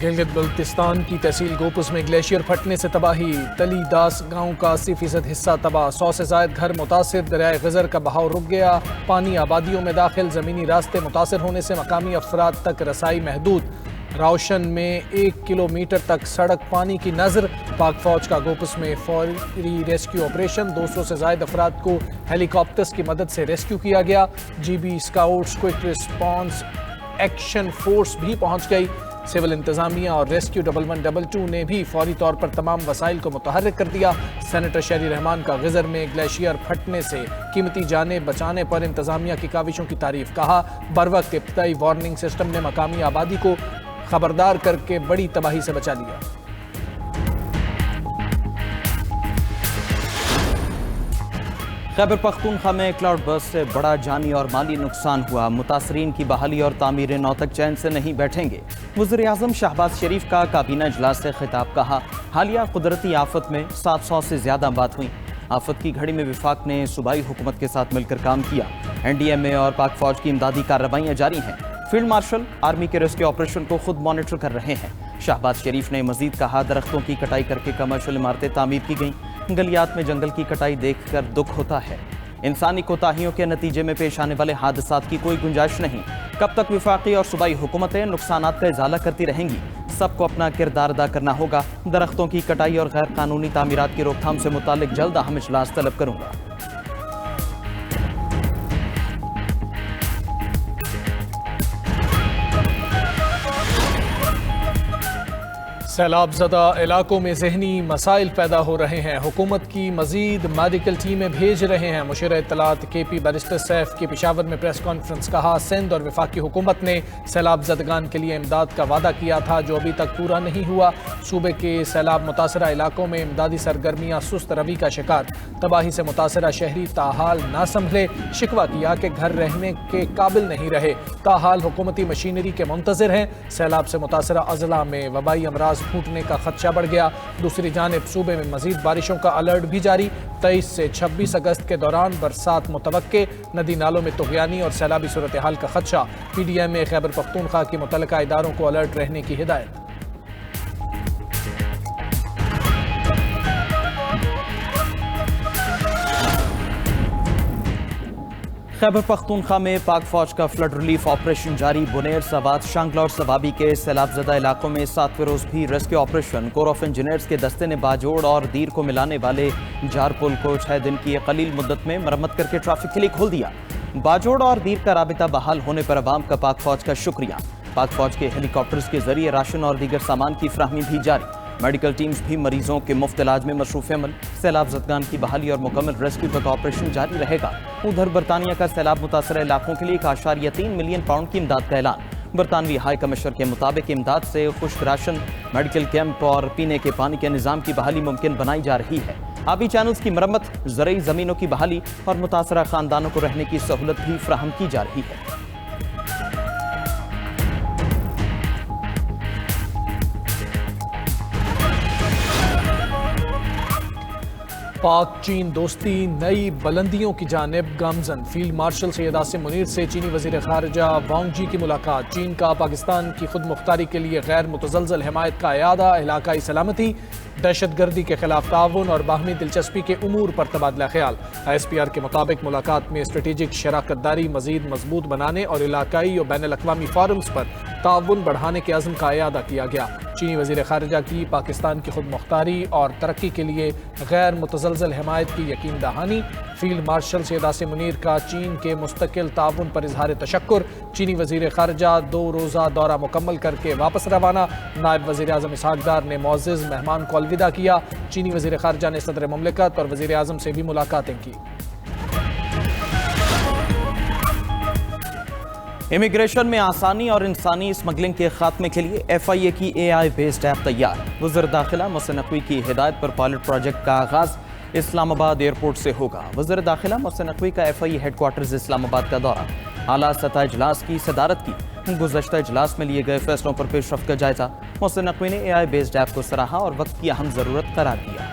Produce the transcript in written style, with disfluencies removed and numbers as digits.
گلگت بلتستان کی تحصیل گوپس میں گلیشیئر پھٹنے سے تباہی، تلی داس گاؤں کا 80% حصہ تباہ، 100 سے زائد گھر متاثر، دریائے خضر کا بہاؤ رک گیا، پانی آبادیوں میں داخل، زمینی راستے متاثر ہونے سے مقامی افراد تک رسائی محدود، راوشن میں 1 کلومیٹر تک سڑک پانی کی نظر، پاک فوج کا گوپس میں فوری ریسکیو آپریشن، 200 سے زائد افراد کو ہیلی کاپٹرز کی مدد سے ریسکیو کیا گیا، G B scouts quick response action force بھی پہنچ گئی، سول انتظامیہ اور ریسکیو 1122 نے بھی فوری طور پر تمام وسائل کو متحرک کر دیا۔ سینیٹر شہری رحمان کا غزر میں گلیشیئر پھٹنے سے قیمتی جانیں بچانے پر انتظامیہ کی کاوشوں کی تعریف، کہا بروقت ابتدائی وارننگ سسٹم نے مقامی آبادی کو خبردار کر کے بڑی تباہی سے بچا لیا۔ خیبر پختونخوا میں کلاؤڈ برسٹ سے بڑا جانی اور مالی نقصان ہوا، متاثرین کی بحالی اور تعمیر نو تک چین سے نہیں بیٹھیں گے۔ وزیر اعظم شہباز شریف کا کابینہ اجلاس سے خطاب، کہا حالیہ قدرتی آفت میں 700 سے زیادہ اموات ہوئیں، آفت کی گھڑی میں وفاق نے صوبائی حکومت کے ساتھ مل کر کام کیا، این ڈی ایم اے اور پاک فوج کی امدادی کارروائیاں جاری ہیں، فیلڈ مارشل آرمی کے ریسکیو آپریشن کو خود مانیٹر کر رہے ہیں۔ شہباز شریف نے مزید کہا درختوں کی کٹائی کر کے کمرشل عمارتیں تعمیر کی گئیں، گلیات میں جنگل کی کٹائی دیکھ کر دکھ ہوتا ہے، انسانی کوتاہیوں کے نتیجے میں پیش آنے والے حادثات کی کوئی گنجائش نہیں، کب تک وفاقی اور صوبائی حکومتیں نقصانات کا ازالہ کرتی رہیں گی، سب کو اپنا کردار ادا کرنا ہوگا، درختوں کی کٹائی اور غیر قانونی تعمیرات کی روک تھام سے متعلق جلد اہم اجلاس طلب کروں گا۔ سیلاب زدہ علاقوں میں ذہنی مسائل پیدا ہو رہے ہیں، حکومت کی مزید میڈیکل ٹیمیں بھیج رہے ہیں، مشیر اطلاعات کے پی بیرسٹر سیف کی پشاور میں پریس کانفرنس، کہا سندھ اور وفاقی حکومت نے سیلاب زدگان کے لیے امداد کا وعدہ کیا تھا جو ابھی تک پورا نہیں ہوا، صوبے کے سیلاب متاثرہ علاقوں میں امدادی سرگرمیاں سست روی کا شکار، تباہی سے متاثرہ شہری تاحال نہ سنبھلے، شکوہ کیا کہ گھر رہنے کے قابل نہیں رہے، تاحال حکومتی مشینری کے منتظر ہیں، سیلاب سے متاثرہ اضلاع میں وبائی امراض پھوٹنے کا خدشہ بڑھ گیا، دوسری جانب صوبے میں مزید بارشوں کا الرٹ بھی جاری، 23 سے 26 اگست کے دوران برسات متوقع، ندی نالوں میں طغیانی اور سیلابی صورتحال کا خدشہ، پی ڈی ایم اے خیبر پختونخوا کی متعلقہ اداروں کو الرٹ رہنے کی ہدایت۔ خیبر پختونخوا میں پاک فوج کا فلڈ ریلیف آپریشن جاری، بنیر، سوات، شانگلہ اور سوابی کے سیلاب زدہ علاقوں میں 7 روز بھی rescue operation, corps of engineers کے دستے نے باجوڑ اور دیر کو ملانے والے جار پل کو 6 دن کی قلیل مدت میں مرمت کر کے ٹریفک کے لیے کھول دیا، باجوڑ اور دیر کا رابطہ بحال ہونے پر عوام کا پاک فوج کا شکریہ، پاک فوج کے ہیلی کاپٹرز کے ذریعے راشن اور دیگر سامان کی فراہمی بھی جاری، میڈیکل ٹیمز بھی مریضوں کے مفت علاج میں مصروف عمل، سیلاب زدگان کی بحالی اور مکمل ریسکیو تک آپریشن جاری رہے گا۔ ادھر برطانیہ کا سیلاب متاثرہ علاقوں کے لیے 1.3 ملین پاؤنڈ کی امداد کا اعلان، برطانوی ہائی کمشنر کے مطابق امداد سے خشک راشن، میڈیکل کیمپ اور پینے کے پانی کے نظام کی بحالی ممکن بنائی جا رہی ہے، آبی چینلز کی مرمت، زرعی زمینوں کی بحالی اور متاثرہ خاندانوں کو رہنے کی سہولت بھی فراہم کی جا رہی ہے۔ پاک چین دوستی نئی بلندیوں کی جانب گامزن، فیلڈ مارشل سید عاصم منیر سے چینی وزیر خارجہ وانگ جی کی ملاقات، چین کا پاکستان کی خود مختاری کے لیے غیر متزلزل حمایت کا اعادہ، علاقائی سلامتی، دہشت گردی کے خلاف تعاون اور باہمی دلچسپی کے امور پر تبادلہ خیال، ایس پی آر کے مطابق ملاقات میں اسٹریٹجک شراکت داری مزید مضبوط بنانے اور علاقائی اور بین الاقوامی فورمز پر تعاون بڑھانے کے عزم کا اعادہ کیا گیا۔ چینی وزیر خارجہ کی پاکستان کی خود مختاری اور ترقی کے لیے غیر متزلزل حمایت کی یقین دہانی، فیلڈ مارشل سید عاصم منیر کا چین کے مستقل تعاون پر اظہار تشکر، چینی وزیر خارجہ 2 روزہ دورہ مکمل کر کے واپس روانہ، نائب وزیر اعظم اسحاق ڈار نے معزز مہمان کو الوداع کیا، چینی وزیر خارجہ نے صدر مملکت اور وزیر اعظم سے بھی ملاقاتیں کی۔ امیگریشن میں آسانی اور انسانی اسمگلنگ کے خاتمے کے لیے ایف آئی اے کی اے آئی بیسڈ ایپ تیار، وزیر داخلہ محسن نقوی کی ہدایت پر پائلٹ پروجیکٹ کا آغاز اسلام آباد ایئرپورٹ سے ہوگا، وزیر داخلہ محسن نقوی کا ایف آئی اے ہیڈ کوارٹرز اسلام آباد کا دورہ، اعلیٰ سطح اجلاس کی صدارت کی، گزشتہ اجلاس میں لیے گئے فیصلوں پر پیش رفت کا جائزہ، محسن نقوی نے اے آئی بیسڈ ایپ کو سراہا اور وقت کی اہم ضرورت قرار دیا۔